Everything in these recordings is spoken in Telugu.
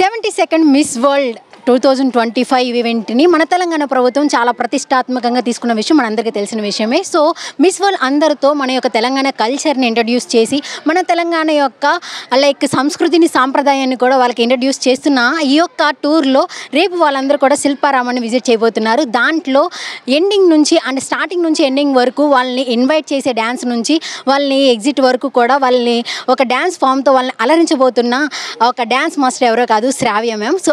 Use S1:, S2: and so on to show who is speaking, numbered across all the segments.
S1: 72nd మిస్ వరల్డ్ 2025 ఈవెంట్ని మన తెలంగాణ ప్రభుత్వం చాలా ప్రతిష్టాత్మకంగా తీసుకున్న విషయం మనందరికీ తెలిసిన విషయమే. సో మిస్ వరల్డ్ అందరితో మన యొక్క తెలంగాణ కల్చర్ని ఇంట్రడ్యూస్ చేసి మన తెలంగాణ యొక్క సంస్కృతిని సాంప్రదాయాన్ని కూడా వాళ్ళకి ఇంట్రడ్యూస్ చేస్తున్న ఈ యొక్క టూర్లో రేపు వాళ్ళందరూ కూడా శిల్పారామాన్ని విజిట్ చేయబోతున్నారు. దాంట్లో ఎండింగ్ నుంచి అండ్ స్టార్టింగ్ నుంచి ఎండింగ్ వరకు వాళ్ళని ఇన్వైట్ చేసే డ్యాన్స్ నుంచి వాళ్ళని ఎగ్జిట్ వరకు కూడా వాళ్ళని ఒక డ్యాన్స్ ఫామ్తో వాళ్ళని అలరించబోతున్న ఒక డ్యాన్స్ మాస్టర్ ఎవరో కాదు, శ్రావ్య మ్యామ్. సో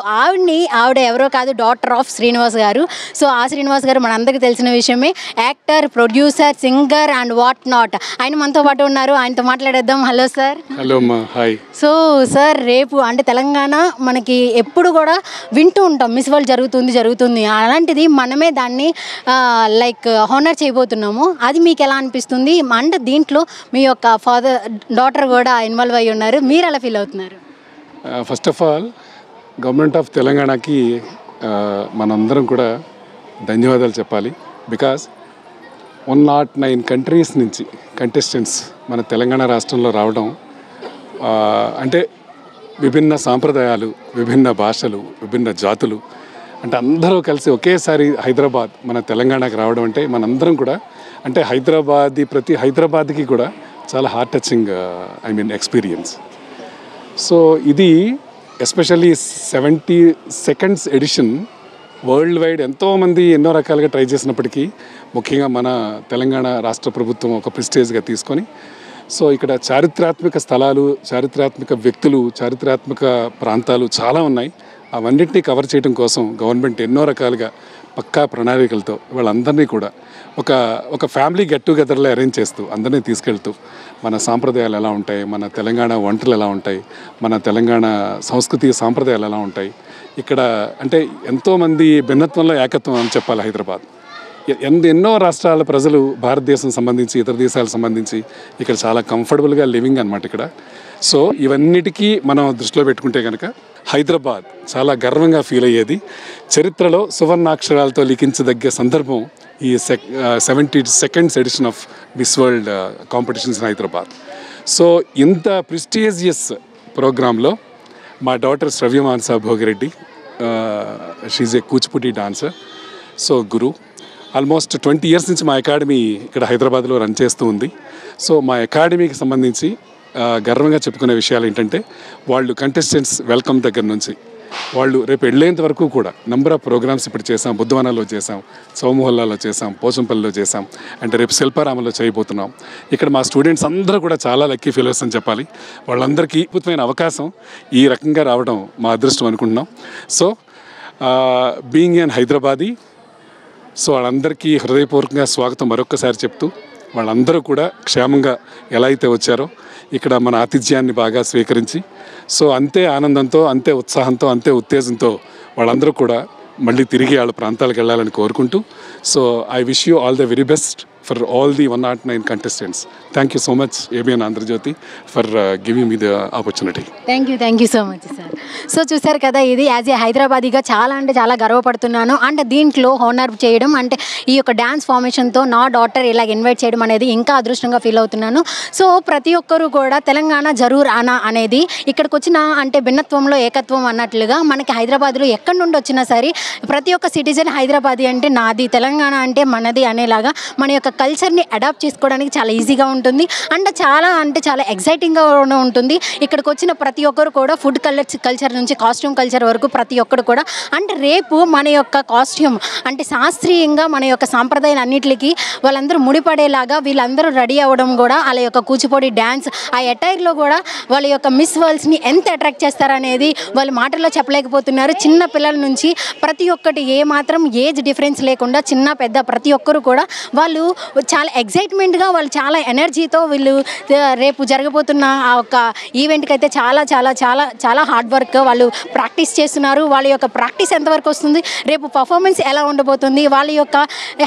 S1: ఆవిడ ఎవరో కాదు, డాటర్ ఆఫ్ శ్రీనివాస్ గారు. సో ఆ శ్రీనివాస్ గారు మనందరికీ తెలిసిన విషయమే, actor, producer, singer and what not. ఆయన మనతో పాటు ఉన్నారు, ఆయనతో మాట్లాడేద్దాం. Hello sir.
S2: హలో అమ్మా, హాయ్.
S1: సో సార్, రేపు అంటే తెలంగాణ మనకి ఎప్పుడు కూడా వింటూ ఉంటాం మిస్ వరల్డ్ జరుగుతుంది, అలాంటిది మనమే దాన్ని హానర్ చేయబోతున్నాము. అది మీకు ఎలా అనిపిస్తుంది? అంటే దీంట్లో మీ యొక్క డాటర్ కూడా ఇన్వాల్వ్ అయ్యి ఉన్నారు, మీరు ఎలా ఫీల్ అవుతున్నారు?
S2: First of all government of తెలంగాణకి మనందరం కూడా ధన్యవాదాలు చెప్పాలి. బికాజ్ 109 కంట్రీస్ నుంచి కంటెస్టెంట్స్ మన తెలంగాణ రాష్ట్రంలో రావడం అంటే విభిన్న సాంప్రదాయాలు, విభిన్న భాషలు, విభిన్న జాతులు అంటే అందరూ కలిసి ఒకేసారి హైదరాబాద్ మన తెలంగాణకి రావడం అంటే మనందరం కూడా అంటే ప్రతి హైదరాబాద్కి కూడా చాలా హార్ట్ టచింగ్ ఎక్స్పీరియన్స్. సో ఇది especially 72nd edition worldwide ఎంతోమంది ఎన్నో రకాలుగా ట్రై చేసినప్పటికీ ముఖ్యంగా మన తెలంగాణ రాష్ట్ర ప్రభుత్వం ఒక ప్రెస్టేజ్గా తీసుకొని సో ఇక్కడ చారిత్రాత్మక స్థలాలు, చారిత్రాత్మక వ్యక్తులు, చారిత్రాత్మక ప్రాంతాలు చాలా ఉన్నాయి. అవన్నింటినీ కవర్ చేయడం కోసం గవర్నమెంట్ ఎన్నో రకాలుగా పక్కా ప్రణాళికలతో వాళ్ళందరినీ కూడా ఒక ఫ్యామిలీ గెట్ టుగెదర్లో అరేంజ్ చేస్తూ అందరినీ తీసుకెళ్తూ మన సాంప్రదాయాలు ఎలా ఉంటాయి, మన తెలంగాణ వంటలు ఎలా ఉంటాయి, మన తెలంగాణ సంస్కృతి సాంప్రదాయాలు ఎలా ఉంటాయి, ఇక్కడ అంటే ఎంతోమంది భిన్నత్వంలో ఏకత్వం అని చెప్పాలి. హైదరాబాద్ ఎన్నో రాష్ట్రాల ప్రజలు భారతదేశం సంబంధించి ఇతర దేశాలకు సంబంధించి ఇక్కడ చాలా కంఫర్టబుల్గా లివింగ్ అనమాట ఇక్కడ. సో ఇవన్నిటికీ మనం దృష్టిలో పెట్టుకుంటే కనుక హైదరాబాద్ చాలా గర్వంగా ఫీల్ అయ్యేది. చరిత్రలో సువర్ణాక్షరాలతో లిఖించదగ్గ సందర్భం ఈ 72nd edition of Miss World competitions in Hyderabad. So ఇంత ప్రెస్టీజియస్ ప్రోగ్రాంలో మా daughter Shravya Manasa Bhogireddy, she's a Kuchipudi dancer, so guru. Almost 20 years నుంచి మా అకాడమీ ఇక్కడ హైదరాబాద్లో రన్ చేస్తూ ఉంది. సో మా అకాడమీకి సంబంధించి గర్వంగా చెప్పుకునే విషయాలు ఏంటంటే వాళ్ళు కంటెస్టెంట్స్ వెల్కమ్ దగ్గర నుంచి వాళ్ళు రేపు వెళ్ళేంత వరకు కూడా నెంబర్ ఆఫ్ ప్రోగ్రామ్స్ ఇప్పుడు చేసాం. బుద్ధవనాల్లో చేసాం, చౌమొహల్లాలో చేసాం, పోచంపల్లిలో చేసాం, అంటే రేపు శిల్పారామంలో చేయబోతున్నాం. ఇక్కడ మా స్టూడెంట్స్ అందరూ కూడా చాలా లక్కీ ఫీలర్స్ అని చెప్పాలి. వాళ్ళందరికీ అద్భుతమైన అవకాశం ఈ రకంగా రావడం మా అదృష్టం అనుకుంటున్నాం. So being an Hyderabadi, so వాళ్ళందరికీ హృదయపూర్వకంగా స్వాగతం మరొక్కసారి చెప్తూ వాళ్ళందరూ కూడా క్షేమంగా ఎలా అయితే వచ్చారో ఇక్కడ మన ఆతిథ్యాన్ని బాగా స్వీకరించి సో అంతే ఆనందంతో, అంతే ఉత్సాహంతో, అంతే ఉత్తేజంతో వాళ్ళందరూ కూడా మళ్ళీ తిరిగి వాళ్ళ ప్రాంతాలకు వెళ్ళాలని కోరుకుంటూ so I wish you all the very best for all the 109 contestants. Thank you so much, ABN Andhrajyoti, for giving me the opportunity.
S1: Thank you so much, sir. So చూసారు కదా, ఇది యాజ్ ఏ హైదరాబాదీగా చాలా అంటే చాలా గర్వపడుతున్నాను. అండ్ దీంట్లో హోనర్ చేయడం అంటే ఈ యొక్క డ్యాన్స్ ఫార్మేషన్తో నా డాటర్ ఇలా ఇన్వైట్ చేయడం అనేది ఇంకా అదృష్టంగా ఫీల్ అవుతున్నాను. సో ప్రతి ఒక్కరూ కూడా తెలంగాణ జరూర్ ఆనా అనేది ఇక్కడికి వచ్చిన అంటే భిన్నత్వంలో ఏకత్వం అన్నట్లుగా మనకి హైదరాబాద్లో ఎక్కడి నుండి వచ్చినా సరే ప్రతి ఒక్క సిటిజన్ హైదరాబాదీ అంటే నాది, తెలంగాణ అంటే మనది అనేలాగా మన యొక్క కల్చర్ని అడాప్ట్ చేసుకోవడానికి చాలా ఈజీగా ఉంటుంది అండ్ చాలా ఎక్సైటింగ్గా ఉంటుంది. ఇక్కడికి వచ్చిన ప్రతి ఒక్కరు కూడా ఫుడ్ కల్చర్ నుంచి కాస్ట్యూమ్ కల్చర్ వరకు ప్రతి ఒక్కరు కూడా అంటే రేపు మన యొక్క కాస్ట్యూమ్ అంటే శాస్త్రీయంగా మన యొక్క సాంప్రదాయాలు అన్నిటికీ వాళ్ళందరూ ముడిపడేలాగా వీళ్ళందరూ రెడీ అవ్వడం కూడా వాళ్ళ యొక్క కూచిపూడి డ్యాన్స్ ఆ అటైర్లో కూడా వాళ్ళ యొక్క మిస్ వరల్డ్స్ని ఎంత అట్రాక్ట్ చేస్తారనేది వాళ్ళు మాటల్లో చెప్పలేకపోతున్నారు. చిన్న పిల్లల నుంచి ప్రతి ఒక్కటి ఏ మాత్రం ఏజ్ డిఫరెన్స్ లేకుండా చిన్న పెద్ద ప్రతి ఒక్కరు కూడా వాళ్ళు చాలా ఎక్సైట్మెంట్గా, వాళ్ళు చాలా ఎనర్జీతో వీళ్ళు రేపు జరగబోతున్న ఆ ఒక ఈవెంట్కి అయితే చాలా చాలా చాలా చాలా హార్డ్ వర్క్ వాళ్ళు ప్రాక్టీస్ చేస్తున్నారు. వాళ్ళ యొక్క ప్రాక్టీస్ ఎంతవరకు వస్తుంది, రేపు పర్ఫార్మెన్స్ ఎలా ఉండబోతుంది, వాళ్ళ యొక్క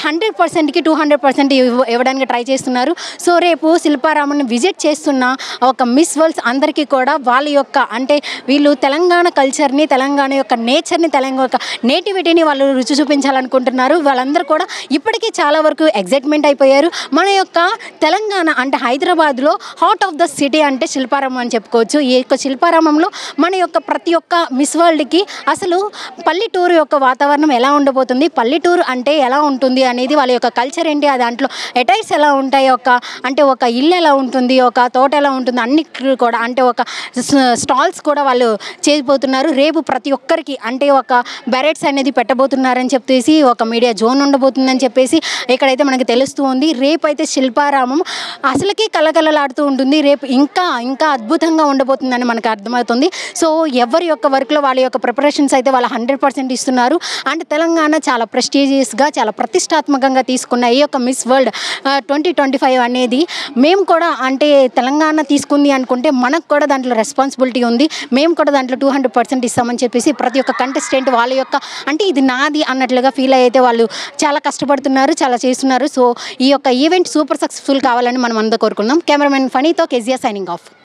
S1: 100%కి 200% ఇవ్వడానికి ట్రై చేస్తున్నారు. సో రేపు శిల్పారామాన్ని విజిట్ చేస్తున్న ఒక మిస్ వరల్డ్స్ అందరికీ కూడా వాళ్ళ యొక్క అంటే వీళ్ళు తెలంగాణ కల్చర్ని, తెలంగాణ యొక్క నేచర్ని, తెలంగాణ యొక్క నేటివిటీని వాళ్ళు రుచి చూపించాలనుకుంటున్నారు. వాళ్ళందరూ కూడా ఇప్పటికీ చాలా వరకు ఎగ్జైట్మెంట్ ప్రజెంట్ అయిపోయారు. మన యొక్క తెలంగాణ అంటే హైదరాబాద్లో హార్ట్ ఆఫ్ ద సిటీ అంటే శిల్పారామం అని చెప్పుకోవచ్చు. ఈ యొక్క శిల్పారామంలో మన యొక్క ప్రతి ఒక్క మిస్ వరల్డ్కి అసలు పల్లెటూరు యొక్క వాతావరణం ఎలా ఉండబోతుంది, పల్లెటూరు అంటే ఎలా ఉంటుంది అనేది, వాళ్ళ యొక్క కల్చర్ ఏంటి, ఆ దాంట్లో అటైర్స్ ఎలా ఉంటాయి, అంటే ఒక ఇల్లు ఎలా ఉంటుంది, ఒక తోట ఎలా ఉంటుంది, అన్ని కూడా అంటే ఒక స్టాల్స్ కూడా వాళ్ళు చేయబోతున్నారు. రేపు ప్రతి ఒక్కరికి అంటే ఒక బెరెట్స్ అనేది పెట్టబోతున్నారని చెప్పేసి, ఒక మీడియా జోన్ ఉండబోతుందని చెప్పేసి ఇక్కడైతే మనకి తెలుస్తూ ఉంది. రేపు అయితే శిల్పారామం అసలుకి కలకలలాడుతూ ఉంటుంది. రేపు ఇంకా ఇంకా అద్భుతంగా ఉండబోతుందని మనకు అర్థమవుతుంది. సో ఎవరి యొక్క వర్క్లో వాళ్ళ యొక్క ప్రిపరేషన్స్ అయితే వాళ్ళు 100% ఇస్తున్నారు. అండ్ తెలంగాణ చాలా ప్రెస్టీజియస్గా చాలా ప్రతిష్టాత్మకంగా తీసుకున్న ఈ యొక్క మిస్ వరల్డ్ 2025 అనేది మేము కూడా అంటే తెలంగాణ తీసుకుంది అనుకుంటే మనకు కూడా దాంట్లో రెస్పాన్సిబిలిటీ ఉంది. మేము కూడా దాంట్లో 200% ఇస్తామని చెప్పేసి ప్రతి ఒక్క కంటెస్టెంట్ వాళ్ళ యొక్క అంటే ఇది నాది అన్నట్లుగా ఫీల్ అయితే వాళ్ళు చాలా కష్టపడుతున్నారు, చాలా చేస్తున్నారు. సో ఈ యొక్క ఈవెంట్ సూపర్ సక్సెస్ఫుల్ కావాలని మనం అందరూ కోరుకుందాం. కెమెరామెన్ ఫనీతో కెజియా సైనింగ్ ఆఫ్.